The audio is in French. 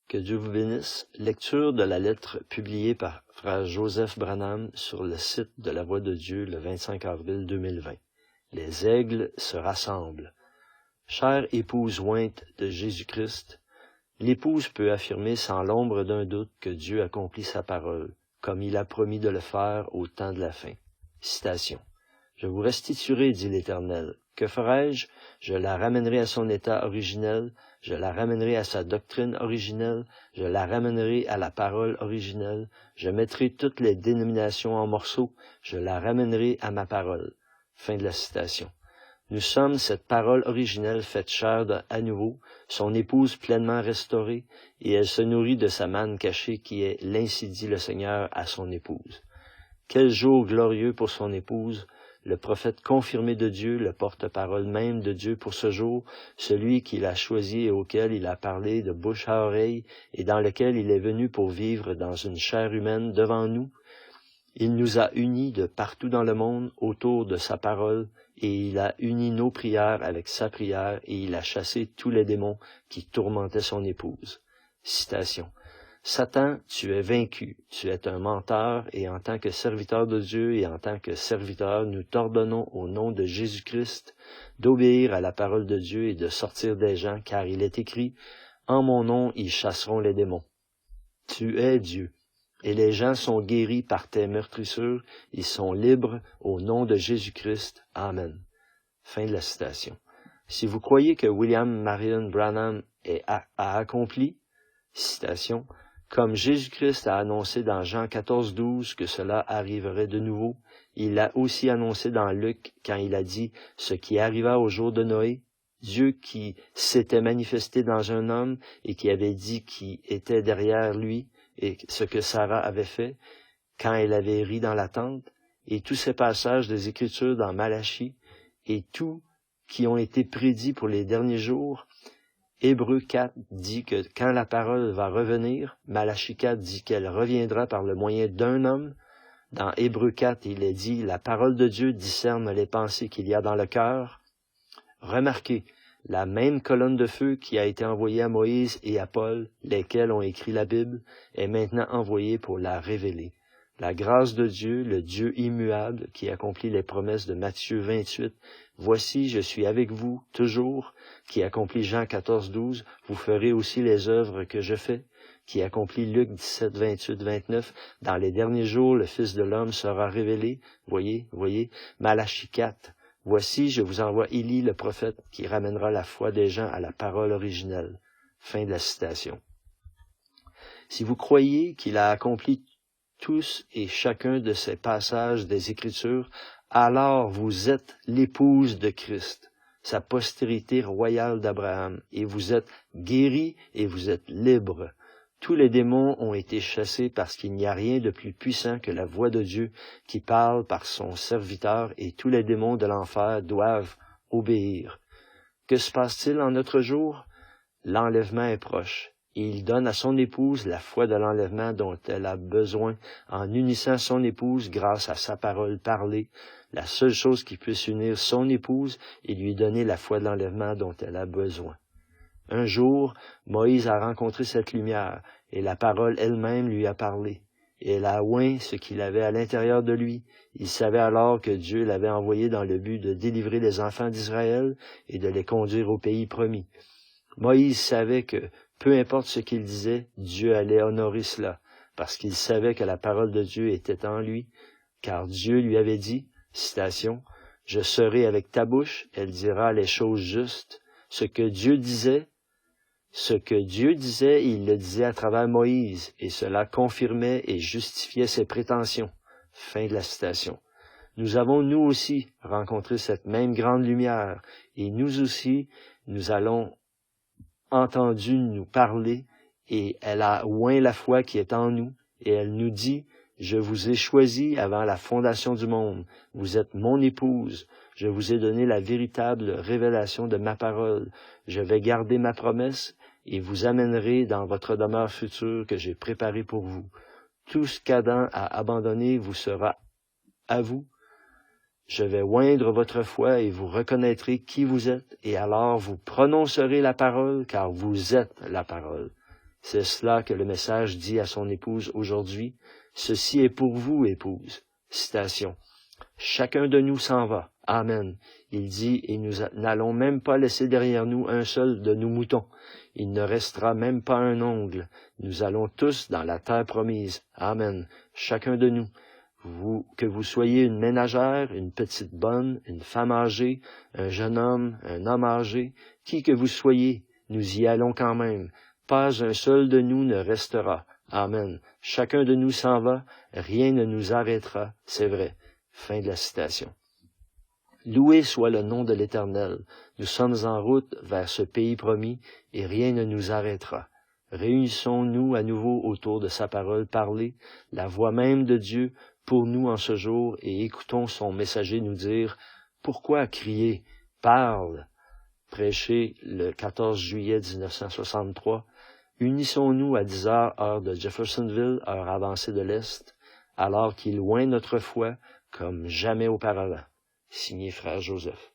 Que Dieu vous bénisse. Lecture de la lettre publiée par frère Joseph Branham sur le site de la Voix de Dieu le 25 avril 2020. Les aigles se rassemblent. Chère épouse ointe de Jésus-Christ, l'épouse peut affirmer sans l'ombre d'un doute que Dieu accomplit sa parole, comme il a promis de le faire au temps de la fin. Citation. Je vous restituerai, dit l'Éternel. Que ferai-je? Je la ramènerai à son état originel, je la ramènerai à sa doctrine originelle, je la ramènerai à la parole originelle, je mettrai toutes les dénominations en morceaux, je la ramènerai à ma parole. Fin de la citation. Nous sommes cette parole originelle faite chair à nouveau, son épouse pleinement restaurée, et elle se nourrit de sa manne cachée qui est l'ainsi dit le Seigneur à son épouse. Quel jour glorieux pour son épouse! Le prophète confirmé de Dieu, le porte-parole même de Dieu pour ce jour, celui qu'il a choisi et auquel il a parlé de bouche à oreille et dans lequel il est venu pour vivre dans une chair humaine devant nous. Il nous a unis de partout dans le monde autour de sa parole et il a uni nos prières avec sa prière et il a chassé tous les démons qui tourmentaient son épouse. Citation. Satan, tu es vaincu, tu es un menteur, et en tant que serviteur de Dieu et en tant que serviteur, nous t'ordonnons au nom de Jésus-Christ d'obéir à la parole de Dieu et de sortir des gens, car il est écrit, « En mon nom, ils chasseront les démons. » Tu es Dieu, et les gens sont guéris par tes meurtrissures, ils sont libres au nom de Jésus-Christ. Amen. Fin de la citation. Si vous croyez que William Marion Branham a accompli, citation, comme Jésus-Christ a annoncé dans Jean 14:12 que cela arriverait de nouveau, il l'a aussi annoncé dans Luc quand il a dit ce qui arriva au jour de Noé, Dieu qui s'était manifesté dans un homme et qui avait dit qui était derrière lui et ce que Sarah avait fait quand elle avait ri dans la tente, et tous ces passages des Écritures dans Malachie et tout qui ont été prédits pour les derniers jours. Hébreux 4 dit que quand la parole va revenir, Malachie 4 dit qu'elle reviendra par le moyen d'un homme. Dans Hébreux 4, il est dit, la parole de Dieu discerne les pensées qu'il y a dans le cœur. Remarquez, la même colonne de feu qui a été envoyée à Moïse et à Paul, lesquels ont écrit la Bible, est maintenant envoyée pour la révéler. La grâce de Dieu, le Dieu immuable, qui accomplit les promesses de Matthieu 28, « Voici, je suis avec vous toujours », qui accomplit Jean 14:12, « Vous ferez aussi les œuvres que je fais », qui accomplit Luc 17, 28, 29, « Dans les derniers jours, le Fils de l'homme sera révélé », voyez, Malachie 4, « Voici, je vous envoie Élie le prophète, qui ramènera la foi des gens à la parole originelle. » Fin de la citation. Si vous croyez qu'il a accompli tous et chacun de ces passages des Écritures, alors vous êtes l'épouse de Christ, sa postérité royale d'Abraham, et vous êtes guéris et vous êtes libres. Tous les démons ont été chassés parce qu'il n'y a rien de plus puissant que la voix de Dieu qui parle par son serviteur, et tous les démons de l'enfer doivent obéir. Que se passe-t-il en notre jour? L'enlèvement est proche. Et il donne à son épouse la foi de l'enlèvement dont elle a besoin en unissant son épouse grâce à sa parole parlée, la seule chose qui puisse unir son épouse et lui donner la foi de l'enlèvement dont elle a besoin. Un jour, Moïse a rencontré cette lumière et la parole elle-même lui a parlé. Et elle a oint ce qu'il avait à l'intérieur de lui. Il savait alors que Dieu l'avait envoyé dans le but de délivrer les enfants d'Israël et de les conduire au pays promis. Moïse savait que peu importe ce qu'il disait, Dieu allait honorer cela, parce qu'il savait que la parole de Dieu était en lui, car Dieu lui avait dit, citation, « Je serai avec ta bouche, elle dira les choses justes. » Ce que Dieu disait, il le disait à travers Moïse, et cela confirmait et justifiait ses prétentions. Fin de la citation. Nous avons, nous aussi, rencontré cette même grande lumière, et nous aussi, nous allons entendu nous parler, et elle a oint la foi qui est en nous, et elle nous dit, « Je vous ai choisi avant la fondation du monde, vous êtes mon épouse, je vous ai donné la véritable révélation de ma parole, je vais garder ma promesse, et vous amènerai dans votre demeure future que j'ai préparée pour vous. Tout ce qu'Adam a abandonné vous sera à vous. Je vais oindre votre foi et vous reconnaîtrez qui vous êtes, et alors vous prononcerez la parole, car vous êtes la parole. » C'est cela que le message dit à son épouse aujourd'hui. Ceci est pour vous, épouse. Citation. Chacun de nous s'en va. Amen. Il dit, et nous n'allons même pas laisser derrière nous un seul de nos moutons. Il ne restera même pas un ongle. Nous allons tous dans la terre promise. Amen. Chacun de nous. Que vous soyez une ménagère, une petite bonne, une femme âgée, un jeune homme, un homme âgé, qui que vous soyez, nous y allons quand même. Pas un seul de nous ne restera. Amen. Chacun de nous s'en va, rien ne nous arrêtera, c'est vrai. Fin de la citation. Loué soit le nom de l'Éternel. Nous sommes en route vers ce pays promis et rien ne nous arrêtera. Réunissons-nous à nouveau autour de sa parole parlée, la voix même de Dieu pour nous en ce jour et écoutons son messager nous dire « Pourquoi crier? Parle !» Prêché le 14 juillet 1963. Unissons-nous à 10 heures, heure de Jeffersonville, heure avancée de l'Est, alors qu'il oint notre foi comme jamais auparavant. Signé Frère Joseph.